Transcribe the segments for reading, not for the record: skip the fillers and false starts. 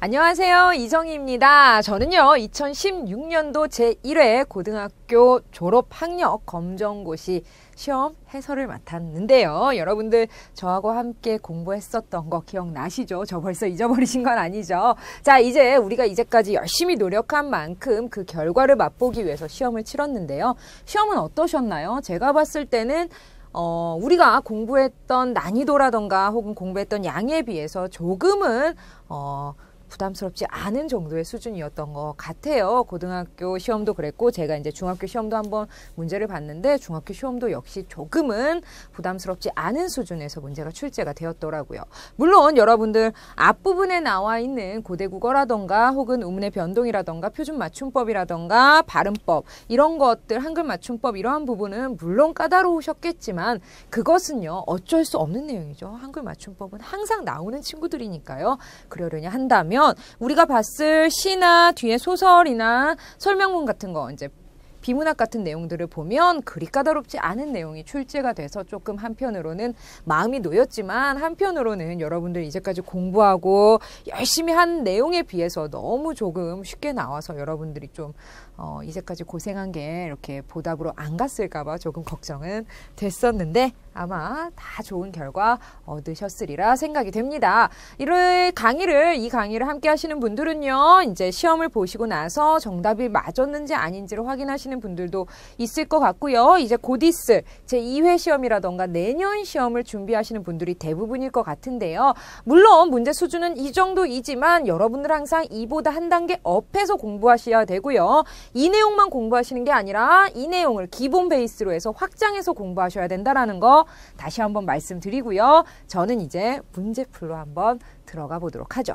안녕하세요. 이정희입니다. 저는요, 2016년도 제1회 고등학교 졸업학력 검정고시 시험 해설을 맡았는데요. 여러분들 저하고 함께 공부했었던 거 기억나시죠? 저 벌써 잊어버리신 건 아니죠? 자, 이제 우리가 이제까지 열심히 노력한 만큼 그 결과를 맛보기 위해서 시험을 치렀는데요. 시험은 어떠셨나요? 제가 봤을 때는 우리가 공부했던 난이도라던가 혹은 공부했던 양에 비해서 조금은 부담스럽지 않은 정도의 수준이었던 것 같아요. 고등학교 시험도 그랬고 제가 이제 중학교 시험도 한번 문제를 봤는데 중학교 시험도 역시 조금은 부담스럽지 않은 수준에서 문제가 출제가 되었더라고요. 물론 여러분들 앞부분에 나와 있는 고대국어라던가 혹은 우문의 변동이라던가 표준 맞춤법이라던가 발음법 이런 것들 한글 맞춤법 이러한 부분은 물론 까다로우셨겠지만 그것은요 어쩔 수 없는 내용이죠. 한글 맞춤법은 항상 나오는 친구들이니까요. 그러려냐 한다면 우리가 봤을 시나 뒤에 소설이나 설명문 같은 거 이제 비문학 같은 내용들을 보면 그리 까다롭지 않은 내용이 출제가 돼서 조금 한편으로는 마음이 놓였지만 한편으로는 여러분들 이제까지 공부하고 열심히 한 내용에 비해서 너무 조금 쉽게 나와서 여러분들이 좀 이제까지 고생한 게 이렇게 보답으로 안 갔을까 봐 조금 걱정은 됐었는데 아마 다 좋은 결과 얻으셨으리라 생각이 됩니다. 이 강의를 함께 하시는 분들은요, 이제 시험을 보시고 나서 정답이 맞았는지 아닌지를 확인하시는 분들도 있을 것 같고요. 이제 곧 있을 제2회 시험이라던가 내년 시험을 준비하시는 분들이 대부분일 것 같은데요. 물론 문제 수준은 이 정도이지만 여러분들 항상 이보다 한 단계 업해서 공부하셔야 되고요. 이 내용만 공부하시는 게 아니라 이 내용을 기본 베이스로 해서 확장해서 공부하셔야 된다라는 거 다시 한번 말씀드리고요. 저는 이제 문제풀로 한번 들어가 보도록 하죠.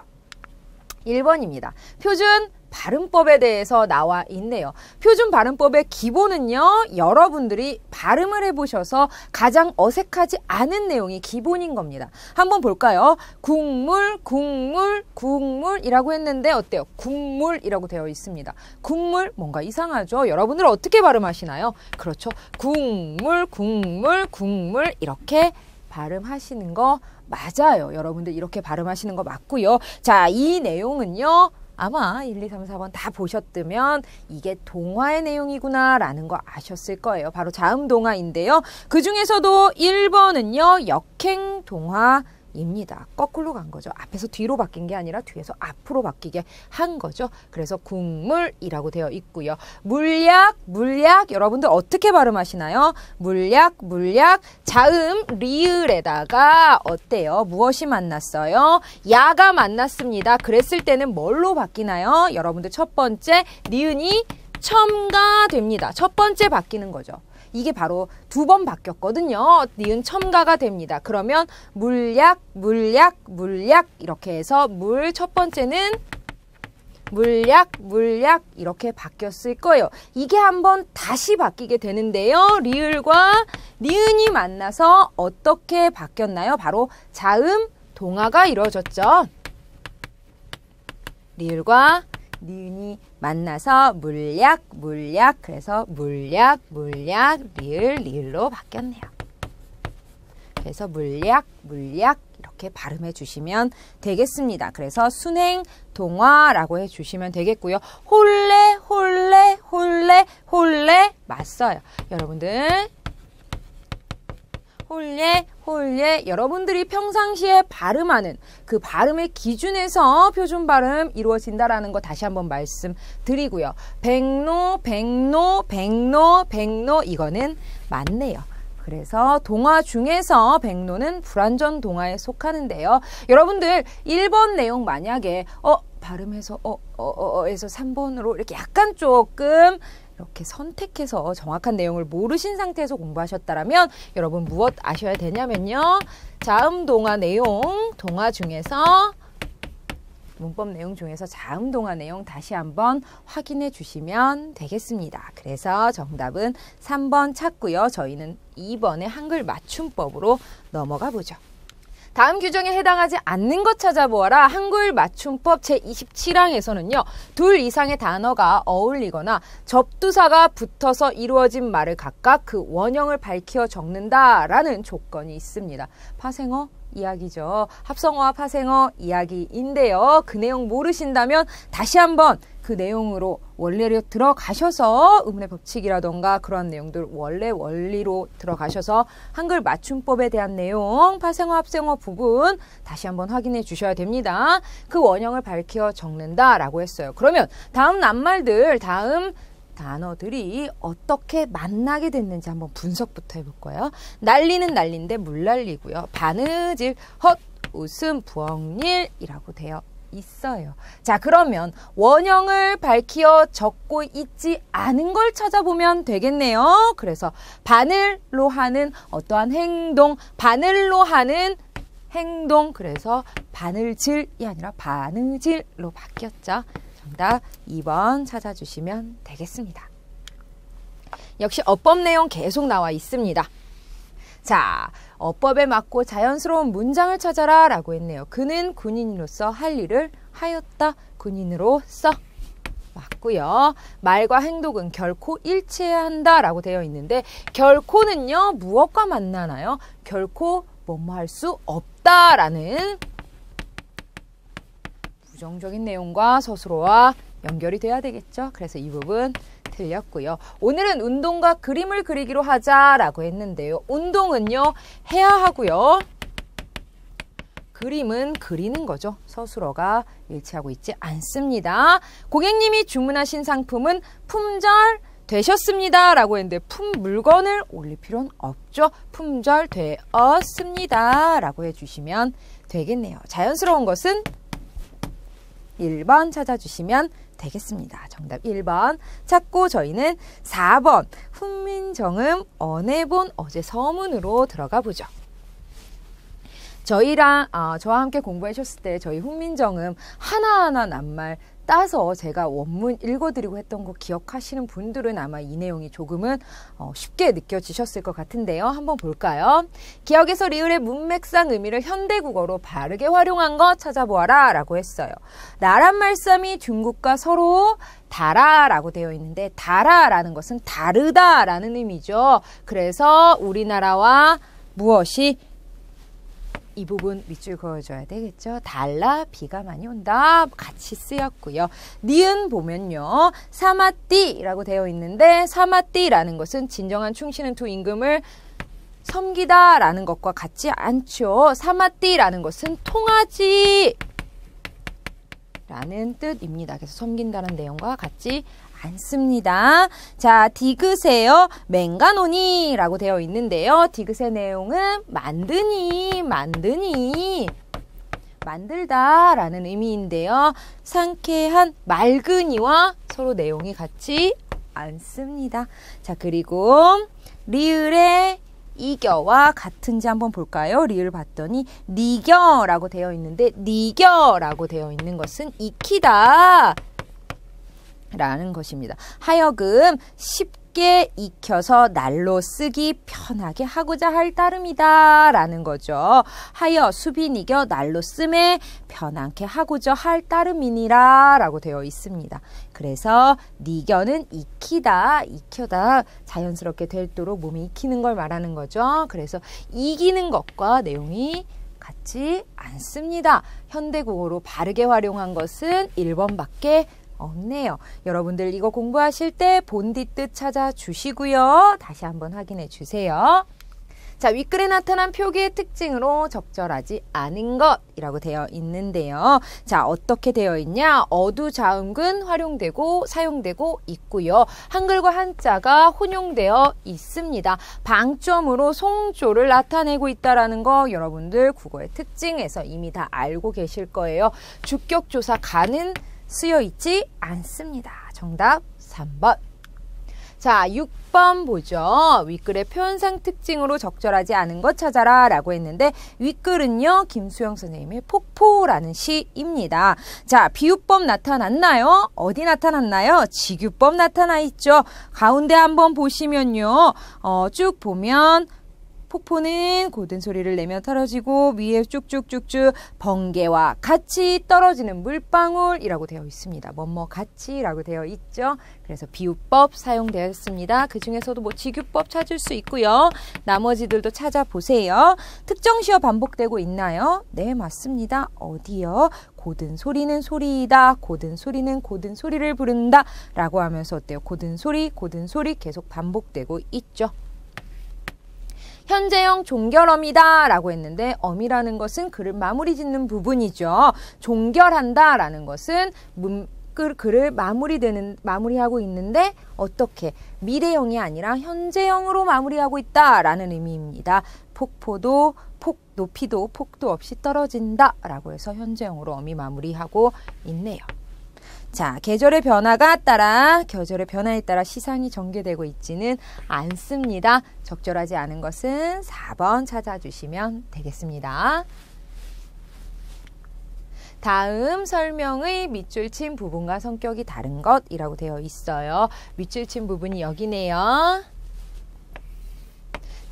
1번입니다. 표준 발음법에 대해서 나와 있네요. 표준 발음법의 기본은요. 여러분들이 발음을 해보셔서 가장 어색하지 않은 내용이 기본인 겁니다. 한번 볼까요? 국물, 국물, 국물이라고 했는데 어때요? 국물이라고 되어 있습니다. 국물 뭔가 이상하죠? 여러분들 어떻게 발음하시나요? 그렇죠. 국물, 국물, 국물 이렇게 발음하시는 거 맞아요. 여러분들 이렇게 발음하시는 거 맞고요. 자, 이 내용은요. 아마 1, 2, 3, 4번 다 보셨다면 이게 동화의 내용이구나 라는 거 아셨을 거예요. 바로 자음동화인데요. 그 중에서도 1번은요. 역행동화입니다. 거꾸로 간 거죠. 앞에서 뒤로 바뀐 게 아니라 뒤에서 앞으로 바뀌게 한 거죠. 그래서 국물이라고 되어 있고요. 물약, 물약 여러분들 어떻게 발음하시나요? 물약, 물약 자음 리을에다가 어때요? 무엇이 만났어요? 야가 만났습니다. 그랬을 때는 뭘로 바뀌나요? 여러분들 첫 번째 니은이 첨가 됩니다. 첫 번째 바뀌는 거죠. 이게 바로 2번 바뀌었거든요. 니은 첨가가 됩니다. 그러면 물약, 물약, 물약 이렇게 해서 물 첫 번째는 물약, 물약 이렇게 바뀌었을 거예요. 이게 한번 다시 바뀌게 되는데요. 리을과 니은이 만나서 어떻게 바뀌었나요? 바로 자음 동화가 이루어졌죠. 리을과 니은이 만나서 물약, 물약 그래서 물약, 물약, 리을, 리을로 바뀌었네요. 그래서 물약, 물약 이렇게 발음해 주시면 되겠습니다. 그래서 순행 동화라고 해 주시면 되겠고요. 홀레, 홀레, 홀레, 홀레 맞어요. 여러분들 홀레, 홀레 여러분들이 평상시에 발음하는 그 발음의 기준에서 표준 발음 이루어진다라는 거 다시 한번 말씀드리고요. 백로, 백로, 백로, 백로 이거는 맞네요. 그래서 동화 중에서 백로는 불완전 동화에 속하는데요. 여러분들 1번 내용 만약에 발음해서 에서 3번으로 이렇게 약간 조금 이렇게 선택해서 정확한 내용을 모르신 상태에서 공부하셨다면 여러분 무엇 아셔야 되냐면요. 자음 동화 내용, 동화 중에서 문법 내용 중에서 자음 동화 내용 다시 한번 확인해 주시면 되겠습니다. 그래서 정답은 3번 찾고요. 저희는 2번의 한글 맞춤법으로 넘어가 보죠. 다음 규정에 해당하지 않는 것 찾아보아라. 한글 맞춤법 제27항에서는요. 둘 이상의 단어가 어울리거나 접두사가 붙어서 이루어진 말을 각각 그 원형을 밝혀 적는다라는 조건이 있습니다. 파생어 이야기죠. 합성어와 파생어 이야기인데요. 그 내용 모르신다면 다시 한번 그 내용으로 원래로 들어가셔서 의문의 법칙이라던가 그런 내용들 원래 원리로 들어가셔서 한글 맞춤법에 대한 내용, 파생어, 합성어 부분 다시 한번 확인해 주셔야 됩니다. 그 원형을 밝혀 적는다라고 했어요. 그러면 다음 낱말들, 다음 단어들이 어떻게 만나게 됐는지 한번 분석부터 해볼 거예요. 난리는 난리인데 물난리고요. 바느질, 헛, 웃음, 부엌일이라고 되어 있어요. 자, 그러면 원형을 밝혀 적고 있지 않은 걸 찾아보면 되겠네요. 그래서 바늘로 하는 어떠한 행동, 바늘로 하는 행동, 그래서 바늘질이 아니라 바느질로 바뀌었죠. 정답 2번 찾아주시면 되겠습니다. 역시 어법 내용 계속 나와 있습니다. 자, 어법에 맞고 자연스러운 문장을 찾아라 라고 했네요. 그는 군인으로서 할 일을 하였다. 군인으로서 맞고요. 말과 행동은 결코 일치해야 한다 라고 되어 있는데 결코는요. 무엇과 만나나요? 결코 뭐뭐 할 수 없다라는 부정적인 내용과 서술어와 연결이 돼야 되겠죠. 그래서 이 부분 틀렸고요. 오늘은 운동과 그림을 그리기로 하자라고 했는데요. 운동은요. 해야 하고요. 그림은 그리는 거죠. 서술어가 일치하고 있지 않습니다. 고객님이 주문하신 상품은 품절 되셨습니다 라고 했는데 물건을 올릴 필요는 없죠. 품절 되었습니다 라고 해주시면 되겠네요. 자연스러운 것은 1번 찾아주시면 되겠습니다. 정답 1번 찾고 저희는 4번 훈민정음 언해본 어제 서문으로 들어가 보죠. 저와 함께 공부하셨을 때 저희 훈민정음 하나하나 낱말 따서 제가 원문 읽어드리고 했던 거 기억하시는 분들은 아마 이 내용이 조금은 쉽게 느껴지셨을 것 같은데요. 한번 볼까요? 기억에서 리을의 문맥상 의미를 현대국어로 바르게 활용한 거 찾아보아라 라고 했어요. 나란 말씀이 중국과 서로 다라라고 되어 있는데 다라라는 것은 다르다라는 의미죠. 그래서 우리나라와 무엇이 이 부분 밑줄 그어줘야 되겠죠. 달라, 비가 많이 온다 같이 쓰였고요. 니은 보면요. 사마띠라고 되어 있는데 사마띠라는 것은 진정한 충실한 두 임금을 섬기다라는 것과 같지 않죠. 사마띠라는 것은 통하지 라는 뜻입니다. 그래서 섬긴다는 내용과 같지 않습니다. 자, 디귿에요. 맹가노니 라고 되어 있는데요. 디귿의 내용은 만들다 라는 의미인데요. 상쾌한 맑으니와 서로 내용이 같지 않습니다. 자, 그리고 리을의 이겨와 같은지 한번 볼까요? 리을 봤더니 니겨라고 되어 있는데 니겨라고 되어 있는 것은 익히다 라는 것입니다. 하여금 쉽게 익혀서 날로 쓰기 편하게 하고자 할 따름이다 라는 거죠. 하여 수빈이겨 날로 쓰매 편하게 하고자 할 따름이니라 라고 되어 있습니다. 그래서 니겨는 익혀다 자연스럽게 되도록 몸이 익히는 걸 말하는 거죠. 그래서 이기는 것과 내용이 같지 않습니다. 현대국어로 바르게 활용한 것은 1번밖에 없네요. 여러분들 이거 공부하실 때 본디 뜻 찾아주시고요. 다시 한번 확인해 주세요. 자, 윗글에 나타난 표기의 특징으로 적절하지 않은 것이라고 되어 있는데요. 자, 어떻게 되어 있냐? 어두자음근 활용되고 사용되고 있고요. 한글과 한자가 혼용되어 있습니다. 방점으로 송조를 나타내고 있다는 거 여러분들 국어의 특징에서 이미 다 알고 계실 거예요. 주격조사 가는 쓰여 있지 않습니다. 정답 3번. 자, 6번 보죠. 윗글의 표현상 특징으로 적절하지 않은 것 찾아라 라고 했는데 윗글은요. 김수영 선생님의 폭포라는 시입니다. 자, 비유법 나타났나요? 어디 나타났나요? 직유법 나타나 있죠. 가운데 한번 보시면요. 쭉 보면 폭포는 고든 소리를 내며 떨어지고 위에 쭉쭉쭉쭉 번개와 같이 떨어지는 물방울이라고 되어 있습니다. 뭐뭐 같이라고 되어 있죠. 그래서 비유법 사용되었습니다. 그 중에서도 뭐 지규법 찾을 수 있고요. 나머지들도 찾아보세요. 특정 시어 반복되고 있나요? 네, 맞습니다. 어디요? 고든 소리는 소리이다. 고든 소리는 고든 소리를 부른다. 라고 하면서 어때요? 고든 소리 계속 반복되고 있죠. 현재형 종결어이다 라고 했는데 어미라는 것은 글을 마무리 짓는 부분이죠. 종결한다 라는 것은 글을 마무리하고 있는데 어떻게? 미래형이 아니라 현재형으로 마무리하고 있다 라는 의미입니다. 폭포도 높이도 폭도 없이 떨어진다 라고 해서 현재형으로 어미 마무리하고 있네요. 자, 계절의 변화에 따라 시상이 전개되고 있지는 않습니다. 적절하지 않은 것은 4번 찾아주시면 되겠습니다. 다음 설명의 밑줄 친 부분과 성격이 다른 것이라고 되어 있어요. 밑줄 친 부분이 여기네요.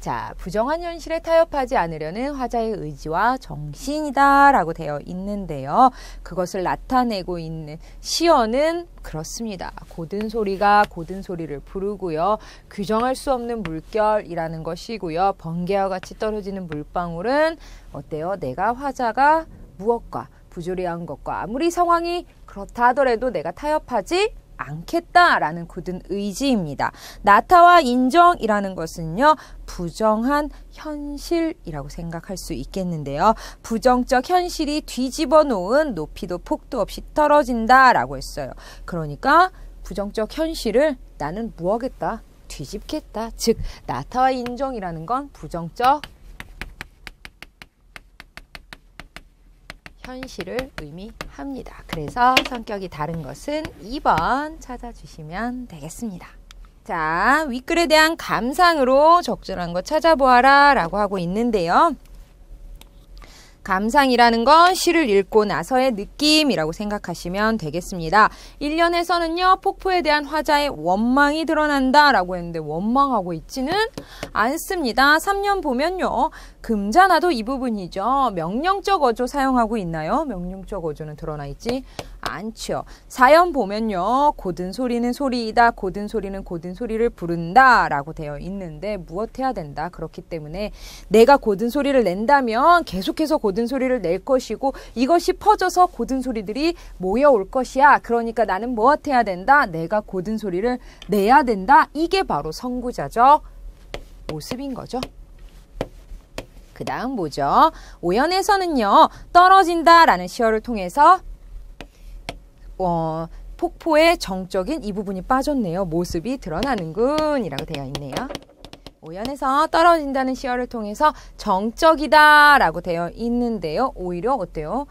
자, 부정한 현실에 타협하지 않으려는 화자의 의지와 정신이다 라고 되어 있는데요. 그것을 나타내고 있는 시어는 그렇습니다. 고든 소리가 고든 소리를 부르고요. 규정할 수 없는 물결이라는 것이고요. 번개와 같이 떨어지는 물방울은 어때요? 내가 화자가 무엇과 부조리한 것과 아무리 상황이 그렇다 하더라도 내가 타협하지 않겠다라는 굳은 의지입니다. 나타와 인정이라는 것은요. 부정한 현실이라고 생각할 수 있겠는데요. 부정적 현실이 뒤집어 놓은 높이도 폭도 없이 떨어진다라고 했어요. 그러니까 부정적 현실을 나는 뭐하겠다? 뒤집겠다. 즉 나타와 인정이라는 건 부정적 현실을 의미합니다. 그래서 성격이 다른 것은 2번 찾아주시면 되겠습니다. 자, 윗글에 대한 감상으로 적절한 거 찾아보아라 라고 하고 있는데요. 감상이라는 건 시를 읽고 나서의 느낌이라고 생각하시면 되겠습니다. 1년에서는요. 폭포에 대한 화자의 원망이 드러난다 라고 했는데 원망하고 있지는 않습니다. 3년 보면요. 금자나도 이 부분이죠. 명령적 어조 사용하고 있나요? 명령적 어조는 드러나 있지 않죠. 4연 보면요. 고든 소리는 소리이다. 고든 소리는 고든 소리를 부른다 라고 되어 있는데 무엇 해야 된다. 그렇기 때문에 내가 고든 소리를 낸다면 계속해서 고든 소리를 낼 것이고 이것이 퍼져서 고든 소리들이 모여올 것이야. 그러니까 나는 무엇 해야 된다. 내가 고든 소리를 내야 된다. 이게 바로 선구자적 모습인 거죠. 그 다음 뭐죠? 5연에서는요. 떨어진다 라는 시어를 통해서 폭포의 정적인 이 부분이 빠졌네요. 모습이 드러나는군 이라고 되어 있네요. 5연에서 떨어진다는 시어를 통해서 정적이다 라고 되어 있는데요. 오히려 어때요?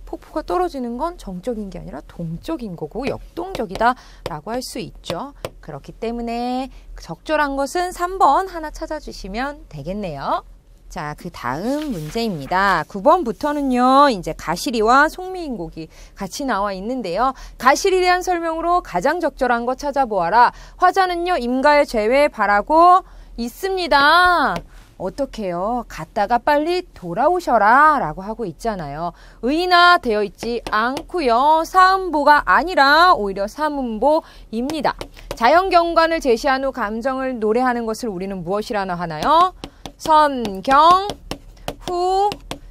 폭포가 떨어지는 건 정적인 게 아니라 동적인 거고 역동적이다 라고 할 수 있죠. 그렇기 때문에 적절한 것은 3번 하나 찾아주시면 되겠네요. 자, 그 다음 문제입니다. 9번부터는요, 이제 가시리와 송미인곡이 같이 나와 있는데요. 가시리에 대한 설명으로 가장 적절한 거 찾아보아라. 화자는요, 임가의 죄외 바라고 있습니다. 어떻게 해요? 갔다가 빨리 돌아오셔라 라고 하고 있잖아요. 의나 되어 있지 않고요. 사음보가 아니라 오히려 사문보입니다. 자연경관을 제시한 후 감정을 노래하는 것을 우리는 무엇이라나 하나요? 선경,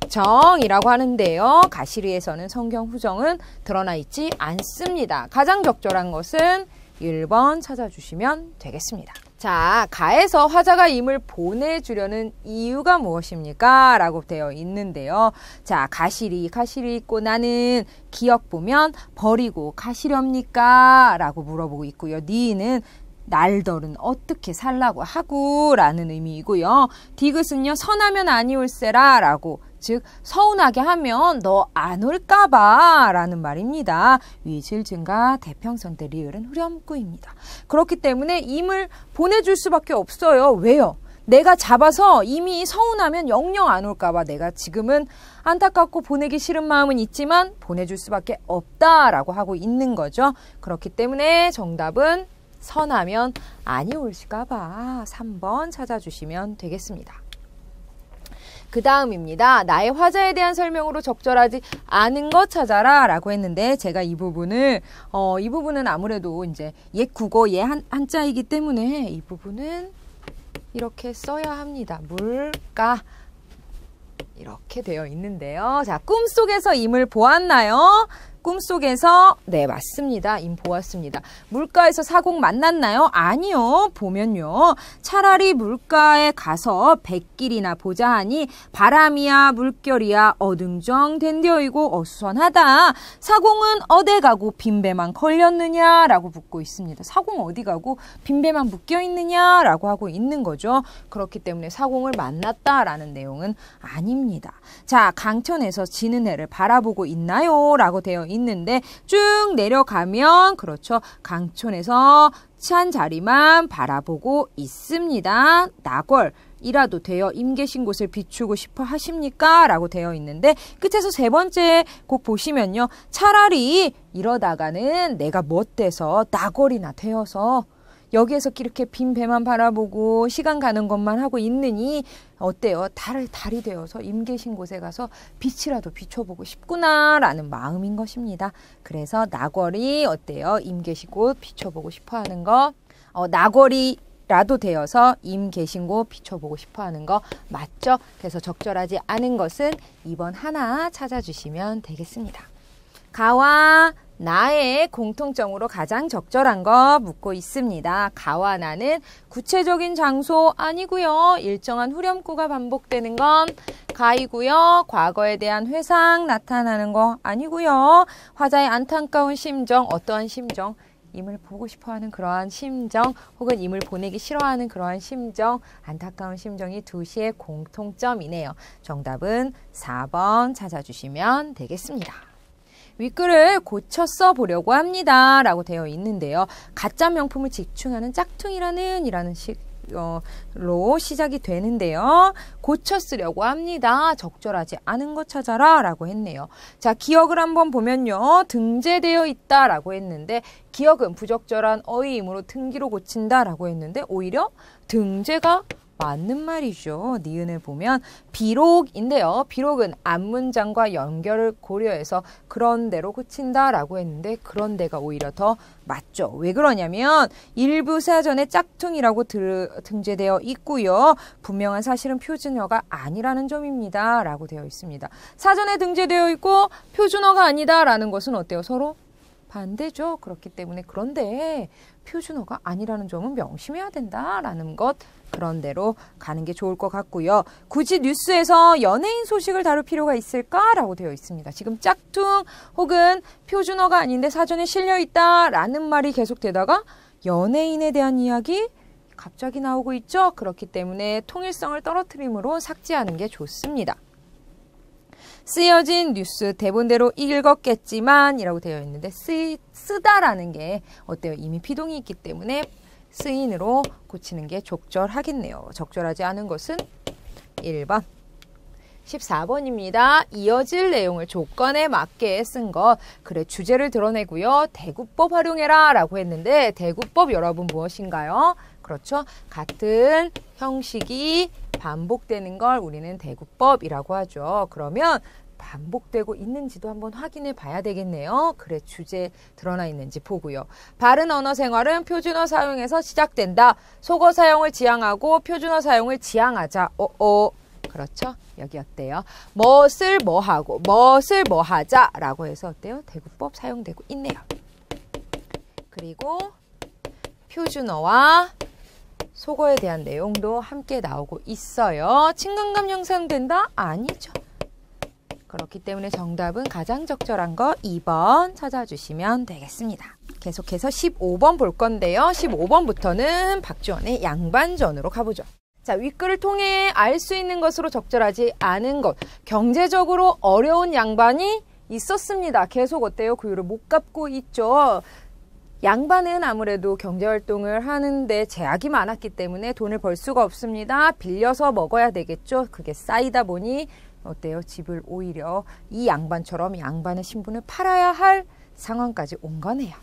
후정이라고 하는데요. 가시리에서는 성경, 후정은 드러나 있지 않습니다. 가장 적절한 것은 1번 찾아주시면 되겠습니다. 자, 가에서 화자가 임을 보내주려는 이유가 무엇입니까? 라고 되어 있는데요. 자, 가시리 있고 나는 기억 보면 버리고 가시렵니까? 라고 물어보고 있고요. 니는 날덜은 어떻게 살라고 하고 라는 의미이고요. 디귿은요. 선하면 아니올세라 라고 즉 서운하게 하면 너 안 올까봐 라는 말입니다. 위질 증가 대평선 때 리을은 후렴구입니다. 그렇기 때문에 임을 보내줄 수밖에 없어요. 왜요? 내가 잡아서 이미 서운하면 영영 안 올까봐 내가 지금은 안타깝고 보내기 싫은 마음은 있지만 보내줄 수밖에 없다라고 하고 있는 거죠. 그렇기 때문에 정답은 선하면 아니 올까봐 3번 찾아주시면 되겠습니다. 그 다음입니다. 나의 화자에 대한 설명으로 적절하지 않은 것 찾아라 라고 했는데 제가 이 부분은 아무래도 이제 옛 국어 옛 한자이기 때문에 이 부분은 이렇게 써야 합니다. 물가 이렇게 되어 있는데요. 자, 꿈속에서 임을 보았나요? 꿈속에서 네 맞습니다. 임 보았습니다. 물가에서 사공 만났나요? 아니요. 보면요. 차라리 물가에 가서 백길이나 보자 하니 바람이야 물결이야 어등정 댄되어이고 어수선하다. 사공은 어디 가고 빈배만 걸렸느냐라고 묻고 있습니다. 사공 어디 가고 빈배만 묶여 있느냐라고 하고 있는 거죠. 그렇기 때문에 사공을 만났다라는 내용은 아닙니다. 자, 강천에서 지는 해를 바라보고 있나요? 라고 되어 있는데 쭉 내려가면 그렇죠. 강촌에서 찬 자리만 바라보고 있습니다. 낙월이라도 되어 임 계신 곳을 비추고 싶어 하십니까? 라고 되어 있는데 끝에서 세 번째 곡 보시면요. 차라리 이러다가는 내가 못돼서 낙월이나 되어서 여기에서 이렇게 빈 배만 바라보고 시간 가는 것만 하고 있느니 어때요? 달이 되어서 임 계신 곳에 가서 빛이라도 비춰보고 싶구나 라는 마음인 것입니다. 그래서 낙월이 어때요? 임 계신 곳 비춰보고 싶어하는 거 낙월이라도 되어서 임 계신 곳 비춰보고 싶어하는 거 맞죠? 그래서 적절하지 않은 것은 2번 하나 찾아주시면 되겠습니다. 가와 나의 공통점으로 가장 적절한 거 묻고 있습니다. 가와 나는 구체적인 장소 아니고요. 일정한 후렴구가 반복되는 건 가이고요. 과거에 대한 회상 나타나는 거 아니고요. 화자의 안타까운 심정, 어떠한 심정? 임을 보고 싶어하는 그러한 심정 혹은 임을 보내기 싫어하는 그러한 심정, 안타까운 심정이 2시의 공통점이네요. 정답은 4번 찾아주시면 되겠습니다. 윗글을 고쳐 써보려고 합니다. 라고 되어 있는데요. 가짜 명품을 직충하는 짝퉁이라는 로 시작이 되는데요. 고쳐 쓰려고 합니다. 적절하지 않은 것 찾아라 라고 했네요. 자, 기억을 한번 보면요. 등재되어 있다 라고 했는데 기억은 부적절한 어휘이므로 등기로 고친다 라고 했는데 오히려 등재가 맞는 말이죠. 니은을 보면 비록인데요. 비록은 앞문장과 연결을 고려해서 그런 대로 고친다라고 했는데 그런 데가 오히려 더 맞죠. 왜 그러냐면 일부 사전에 짝퉁이라고 등재되어 있고요. 분명한 사실은 표준어가 아니라는 점입니다. 라고 되어 있습니다. 사전에 등재되어 있고 표준어가 아니다라는 것은 어때요? 서로 반대죠. 그렇기 때문에 그런데 표준어가 아니라는 점은 명심해야 된다라는 것 그런 대로 가는 게 좋을 것 같고요. 굳이 뉴스에서 연예인 소식을 다룰 필요가 있을까라고 되어 있습니다. 지금 짝퉁 혹은 표준어가 아닌데 사전에 실려 있다라는 말이 계속되다가 연예인에 대한 이야기 갑자기 나오고 있죠. 그렇기 때문에 통일성을 떨어뜨림으로 삭제하는 게 좋습니다. 쓰여진 뉴스 대본대로 읽었겠지만 이라고 되어 있는데 쓰다라는 게 어때요? 이미 피동이 있기 때문에 쓰인으로 고치는 게 적절하겠네요. 적절하지 않은 것은 1번. 14번입니다. 이어질 내용을 조건에 맞게 쓴 것. 그래, 주제를 드러내고요. 대구법 활용해라 라고 했는데 대구법 여러분 무엇인가요? 그렇죠. 같은 형식이 반복되는 걸 우리는 대구법이라고 하죠. 그러면 반복되고 있는지도 한번 확인해 봐야 되겠네요. 그래, 주제 드러나 있는지 보고요. 바른 언어 생활은 표준어 사용에서 시작된다. 속어 사용을 지향하고 표준어 사용을 지향하자. 그렇죠? 여기 어때요? 멋을 뭐하고 멋을 뭐하자 라고 해서 어때요? 대구법 사용되고 있네요. 그리고 표준어와 속어에 대한 내용도 함께 나오고 있어요. 친근감 형성된다? 아니죠. 그렇기 때문에 정답은 가장 적절한 거 2번 찾아주시면 되겠습니다. 계속해서 15번 볼 건데요. 15번부터는 박지원의 양반전으로 가보죠. 자, 윗글을 통해 알 수 있는 것으로 적절하지 않은 것. 경제적으로 어려운 양반이 있었습니다. 계속 어때요? 구유를 못 갚고 있죠. 양반은 아무래도 경제활동을 하는데 제약이 많았기 때문에 돈을 벌 수가 없습니다. 빌려서 먹어야 되겠죠. 그게 쌓이다 보니 어때요? 집을 오히려 이 양반처럼 양반의 신분을 팔아야 할 상황까지 온 거네요.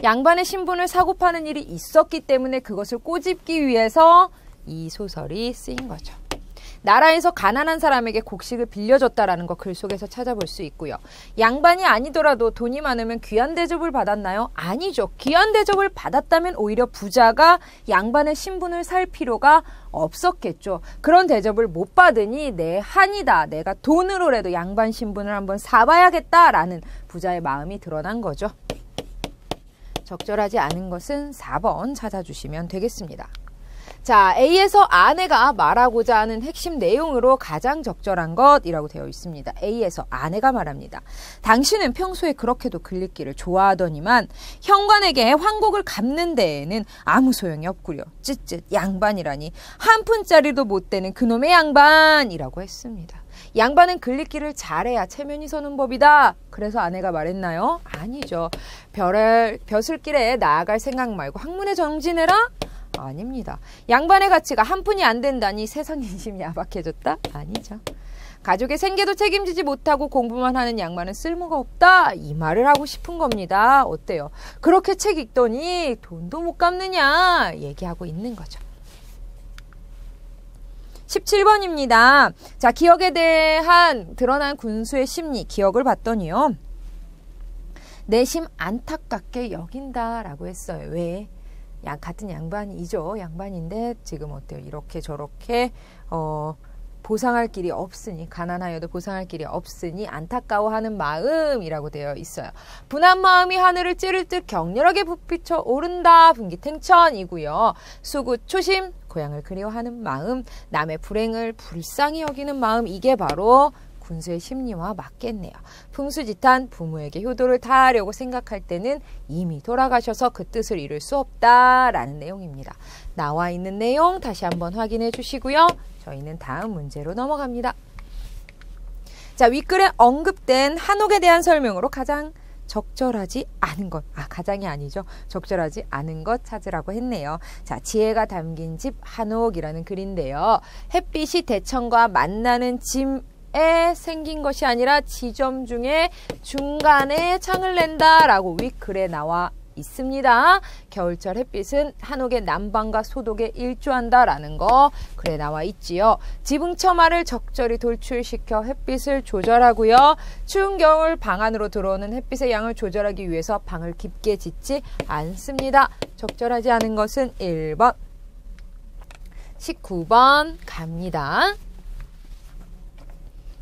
양반의 신분을 사고 파는 일이 있었기 때문에 그것을 꼬집기 위해서 이 소설이 쓰인 거죠. 나라에서 가난한 사람에게 곡식을 빌려줬다라는 거 글 속에서 찾아볼 수 있고요. 양반이 아니더라도 돈이 많으면 귀한 대접을 받았나요? 아니죠. 귀한 대접을 받았다면 오히려 부자가 양반의 신분을 살 필요가 없었겠죠. 그런 대접을 못 받으니 내 한이다. 내가 돈으로라도 양반 신분을 한번 사봐야겠다라는 부자의 마음이 드러난 거죠. 적절하지 않은 것은 4번 찾아주시면 되겠습니다. 자, A에서 아내가 말하고자 하는 핵심 내용으로 가장 적절한 것이라고 되어 있습니다. A에서 아내가 말합니다. 당신은 평소에 그렇게도 글리기를 좋아하더니만 현관에게 환곡을 갚는 데에는 아무 소용이 없구려. 쯧쯧 양반이라니 한 푼짜리도 못 되는 그놈의 양반이라고 했습니다. 양반은 글리기를 잘해야 체면이 서는 법이다. 그래서 아내가 말했나요? 아니죠. 벼슬길에 나아갈 생각 말고 학문에 정진해라? 아닙니다. 양반의 가치가 한 푼이 안 된다니 세상 인심이 야박해졌다? 아니죠. 가족의 생계도 책임지지 못하고 공부만 하는 양반은 쓸모가 없다? 이 말을 하고 싶은 겁니다. 어때요? 그렇게 책 읽더니 돈도 못 갚느냐? 얘기하고 있는 거죠. 17번입니다. 자, 기억에 대한 드러난 군수의 심리, 기억을 봤더니요. 내심 안타깝게 여긴다라고 했어요. 왜? 같은 양반이죠. 양반인데 지금 어때요? 이렇게 저렇게 보상할 길이 없으니, 가난하여도 보상할 길이 없으니 안타까워하는 마음이라고 되어 있어요. 분한 마음이 하늘을 찌를 듯 격렬하게 부비쳐 오른다. 분기탱천이고요. 수구 초심, 고향을 그리워하는 마음, 남의 불행을 불쌍히 여기는 마음, 이게 바로 군수의 심리와 맞겠네요. 풍수지탄 부모에게 효도를 다하려고 생각할 때는 이미 돌아가셔서 그 뜻을 이룰 수 없다라는 내용입니다. 나와 있는 내용 다시 한번 확인해 주시고요. 저희는 다음 문제로 넘어갑니다. 자, 윗글에 언급된 한옥에 대한 설명으로 가장 적절하지 않은 것, 가장이 아니죠. 적절하지 않은 것 찾으라고 했네요. 자, 지혜가 담긴 집 한옥이라는 글인데요. 햇빛이 대천과 만나는 짐에 생긴 것이 아니라 지점 중에 중간에 창을 낸다라고 윗글에 나와 있습니다. 겨울철 햇빛은 한옥의 난방과 소독에 일조한다라는 거 글에 나와 있지요. 지붕 처마를 적절히 돌출시켜 햇빛을 조절하고요. 추운 겨울 방 안으로 들어오는 햇빛의 양을 조절하기 위해서 방을 깊게 짓지 않습니다. 적절하지 않은 것은 1번. 19번 갑니다.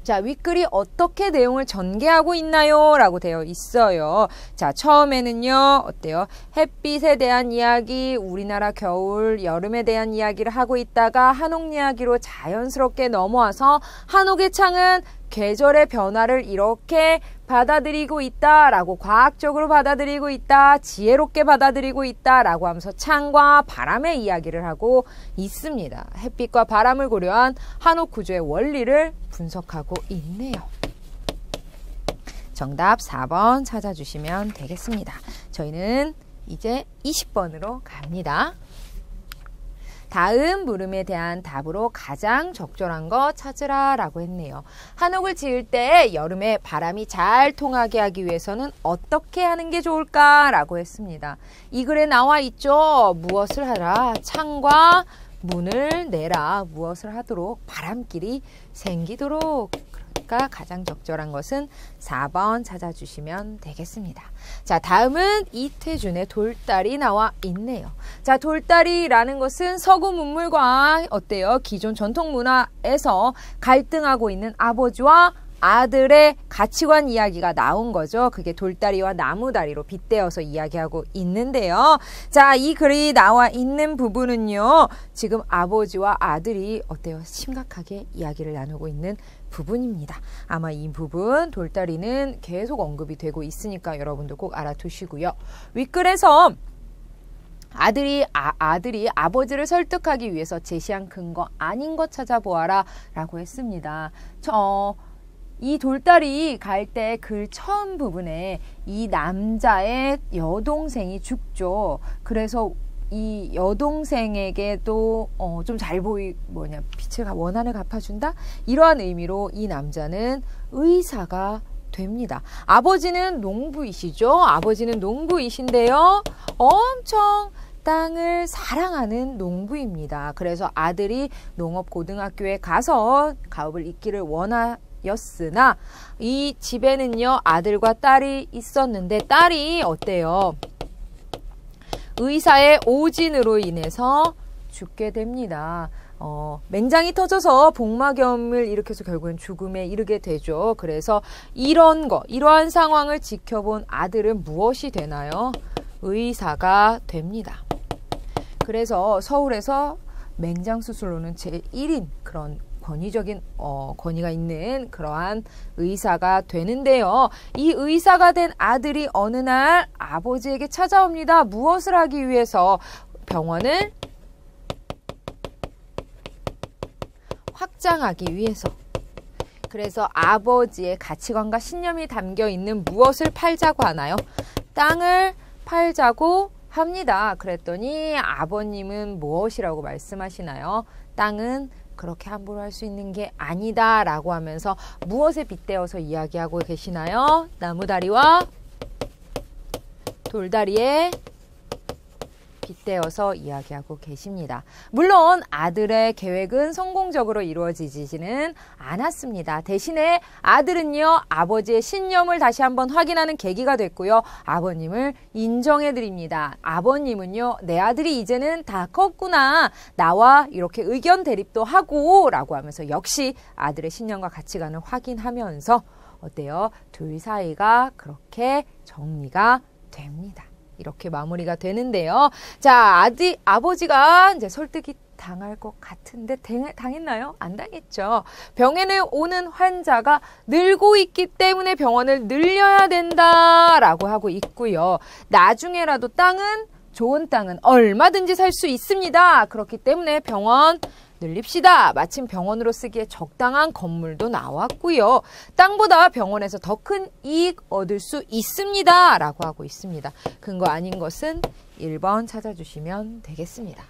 자, 윗글이 어떻게 내용을 전개하고 있나요? 라고 되어 있어요. 자, 처음에는요, 어때요? 햇빛에 대한 이야기, 우리나라 겨울, 여름에 대한 이야기를 하고 있다가 한옥 이야기로 자연스럽게 넘어와서 한옥의 창은 계절의 변화를 이렇게 받아들이고 있다라고, 과학적으로 받아들이고 있다, 지혜롭게 받아들이고 있다라고 하면서 창과 바람의 이야기를 하고 있습니다. 햇빛과 바람을 고려한 한옥 구조의 원리를 분석하고 있네요. 정답 4번 찾아주시면 되겠습니다. 저희는 이제 20번으로 갑니다. 다음 물음에 대한 답으로 가장 적절한 거 찾으라 라고 했네요. 한옥을 지을 때 여름에 바람이 잘 통하게 하기 위해서는 어떻게 하는 게 좋을까? 라고 했습니다. 이 글에 나와 있죠. 무엇을 하라? 창과 문을 내라. 무엇을 하도록? 바람길이 생기도록. 그러니까 가장 적절한 것은 4번 찾아주시면 되겠습니다. 자, 다음은 이태준의 돌다리 나와 있네요. 자, 돌다리라는 것은 서구 문물과 어때요? 기존 전통 문화에서 갈등하고 있는 아버지와 아들의 가치관 이야기가 나온 거죠. 그게 돌다리와 나무다리로 빗대어서 이야기하고 있는데요. 자, 이 글이 나와 있는 부분은요. 지금 아버지와 아들이 어때요? 심각하게 이야기를 나누고 있는 부분입니다. 아마 이 부분 돌다리는 계속 언급이 되고 있으니까 여러분도 꼭 알아두시고요. 윗글에서 아들이 아버지를 설득하기 위해서 제시한 근거 아닌 것 찾아보아라 라고 했습니다. 이 돌다리 갈 때 글 처음 부분에 이 남자의 여동생이 죽죠. 그래서 이 여동생에게도 좀 잘 빛을 원한을 갚아준다? 이러한 의미로 이 남자는 의사가 됩니다. 아버지는 농부이시죠. 아버지는 농부이신데요. 엄청 땅을 사랑하는 농부입니다. 그래서 아들이 농업고등학교에 가서 가업을 잇기를 원하였으나 이 집에는요 아들과 딸이 있었는데 딸이 어때요? 의사의 오진으로 인해서 죽게 됩니다. 맹장이 터져서 복막염을 일으켜서 결국엔 죽음에 이르게 되죠. 그래서 이러한 상황을 지켜본 아들은 무엇이 되나요? 의사가 됩니다. 그래서 서울에서 맹장 수술로는 제1인 그런 권위적인 권위가 있는 그러한 의사가 되는데요. 이 의사가 된 아들이 어느 날 아버지에게 찾아옵니다. 무엇을 하기 위해서? 병원을 확장하기 위해서. 그래서 아버지의 가치관과 신념이 담겨 있는 무엇을 팔자고 하나요? 땅을 팔자고 합니다. 그랬더니 아버님은 무엇이라고 말씀하시나요? 땅은 그렇게 함부로 할 수 있는 게 아니다 라고 하면서 무엇에 빗대어서 이야기하고 계시나요? 나무다리와 돌다리에 빗대어서 이야기하고 계십니다. 물론 아들의 계획은 성공적으로 이루어지지는 않았습니다. 대신에 아들은요 아버지의 신념을 다시 한번 확인하는 계기가 됐고요. 아버님을 인정해 드립니다. 아버님은요 내 아들이 이제는 다 컸구나. 나와 이렇게 의견 대립도 하고 라고 하면서 역시 아들의 신념과 가치관을 확인하면서 어때요? 둘 사이가 그렇게 정리가 됩니다. 이렇게 마무리가 되는데요. 자, 아버지가 이제 설득이 당할 것 같은데 당했나요? 안 당했죠. 병원에 오는 환자가 늘고 있기 때문에 병원을 늘려야 된다라고 하고 있고요. 나중에라도 좋은 땅은 얼마든지 살 수 있습니다. 그렇기 때문에 병원 늘립시다. 마침 병원으로 쓰기에 적당한 건물도 나왔고요. 땅보다 병원에서 더 큰 이익 얻을 수 있습니다. 라고 하고 있습니다. 근거 아닌 것은 1번 찾아주시면 되겠습니다.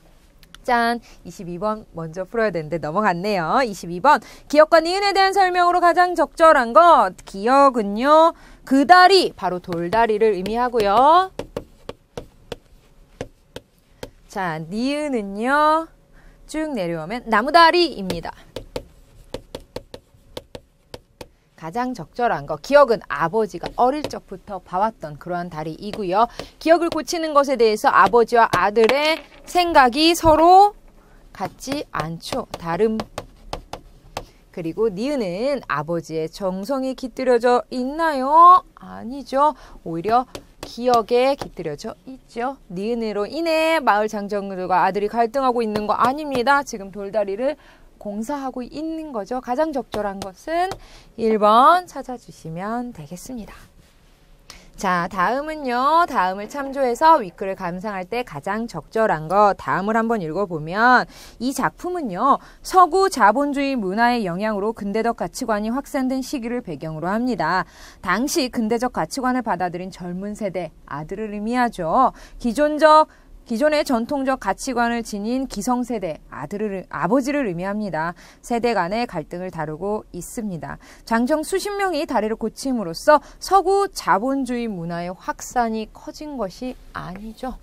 짠! 22번 먼저 풀어야 되는데 넘어갔네요. 22번 기역과 니은에 대한 설명으로 가장 적절한 것. 기역은요. 그 다리, 바로 돌다리를 의미하고요. 자, 니은은요. 쭉 내려오면 나무다리입니다. 가장 적절한 거. 기억은 아버지가 어릴 적부터 봐왔던 그러한 다리이고요. 기억을 고치는 것에 대해서 아버지와 아들의 생각이 서로 같지 않죠. 다름. 그리고 니은은 아버지의 정성이 깃들여져 있나요? 아니죠. 오히려 기억에 깃들여져 있죠. 니은으로 인해 마을 장정들과 아들이 갈등하고 있는 거 아닙니다. 지금 돌다리를 공사하고 있는 거죠. 가장 적절한 것은 1번 찾아주시면 되겠습니다. 자, 다음은요. 다음을 참조해서 윗글을 감상할 때 가장 적절한 것. 다음을 한번 읽어보면 이 작품은요. 서구 자본주의 문화의 영향으로 근대적 가치관이 확산된 시기를 배경으로 합니다. 당시 근대적 가치관을 받아들인 젊은 세대, 아들을 의미하죠. 기존의 전통적 가치관을 지닌 기성세대, 아버지를 의미합니다. 세대 간의 갈등을 다루고 있습니다. 장정 수십 명이 다리를 고침으로써 서구 자본주의 문화의 확산이 커진 것이 아니죠.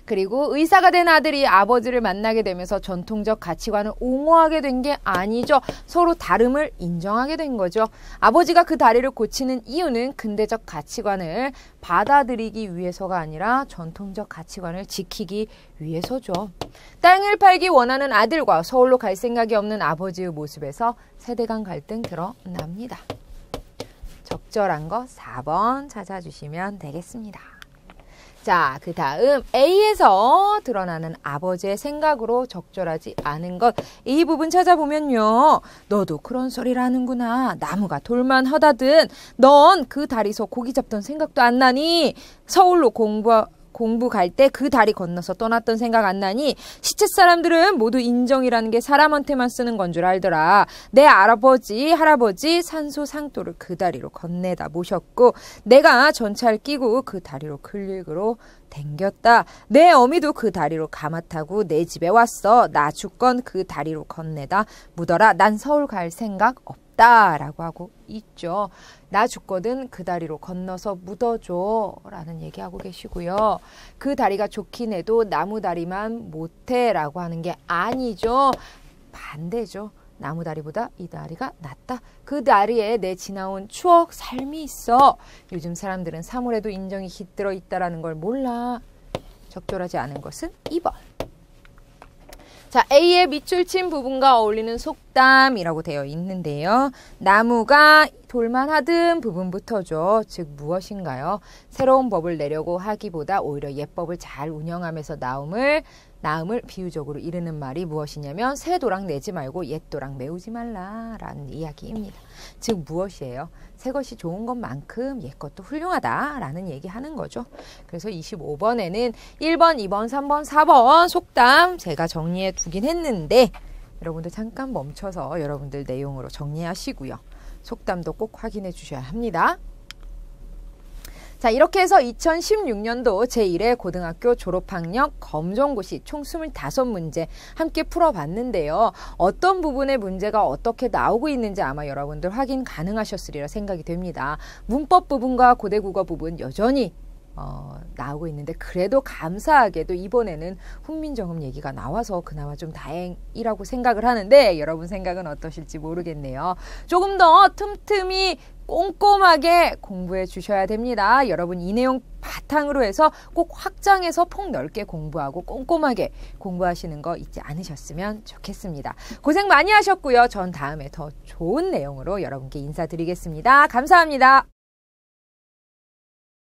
그리고 의사가 된 아들이 아버지를 만나게 되면서 전통적 가치관을 옹호하게 된 게 아니죠. 서로 다름을 인정하게 된 거죠. 아버지가 그 다리를 고치는 이유는 근대적 가치관을 받아들이기 위해서가 아니라 전통적 가치관을 지키기 위해서죠. 땅을 팔기 원하는 아들과 서울로 갈 생각이 없는 아버지의 모습에서 세대 간 갈등 드러납니다. 적절한 거 4번 찾아주시면 되겠습니다. 자, 그 다음 A에서 드러나는 아버지의 생각으로 적절하지 않은 것. 이 부분 찾아보면요. 너도 그런 소리를 하는구나. 나무가 돌만 허다든 넌 그 다리서 고기 잡던 생각도 안 나니? 서울로 공부 갈 때 그 다리 건너서 떠났던 생각 안 나니? 시체 사람들은 모두 인정이라는 게 사람한테만 쓰는 건 줄 알더라. 내 할아버지 산소 상도를 그 다리로 건네다 모셨고 내가 전차를 끼고 그 다리로 클릭으로 댕겼다. 내 어미도 그 다리로 가마 타고 내 집에 왔어. 나 죽건 그 다리로 건네다 묻어라. 난 서울 갈 생각 없다. 낫다라고 하고 있죠. 나 죽거든 그 다리로 건너서 묻어줘 라는 얘기하고 계시고요. 그 다리가 좋긴 해도 나무 다리만 못해 라고 하는 게 아니죠. 반대죠. 나무 다리보다 이 다리가 낫다. 그 다리에 내 지나온 추억, 삶이 있어. 요즘 사람들은 사물에도 인정이 깃들어 있다라는 걸 몰라. 적절하지 않은 것은 2번. 자, A의 밑줄 친 부분과 어울리는 속담이라고 되어 있는데요. 나무가 돌만 하든 부분부터죠. 즉 무엇인가요? 새로운 법을 내려고 하기보다 오히려 옛법을 잘 운영하면서 나음을 비유적으로 이르는 말이 무엇이냐면 새 도랑 내지 말고 옛 도랑 메우지 말라라는 이야기입니다. 즉 무엇이에요? 새 것이 좋은 것만큼 옛 것도 훌륭하다라는 얘기하는 거죠. 그래서 25번에는 1번, 2번, 3번, 4번 속담 제가 정리해 두긴 했는데 여러분들 잠깐 멈춰서 여러분들 내용으로 정리하시고요. 속담도 꼭 확인해 주셔야 합니다. 자, 이렇게 해서 2016년도 제1회 고등학교 졸업학력 검정고시 총 25문제 함께 풀어봤는데요. 어떤 부분의 문제가 어떻게 나오고 있는지 아마 여러분들 확인 가능하셨으리라 생각이 됩니다. 문법 부분과 고대국어 부분 여전히 나오고 있는데 그래도 감사하게도 이번에는 훈민정음 얘기가 나와서 그나마 좀 다행이라고 생각을 하는데 여러분 생각은 어떠실지 모르겠네요. 조금 더 틈틈이 꼼꼼하게 공부해 주셔야 됩니다. 여러분 이 내용 바탕으로 해서 꼭 확장해서 폭넓게 공부하고 꼼꼼하게 공부하시는 거 잊지 않으셨으면 좋겠습니다. 고생 많이 하셨고요. 전 다음에 더 좋은 내용으로 여러분께 인사드리겠습니다. 감사합니다.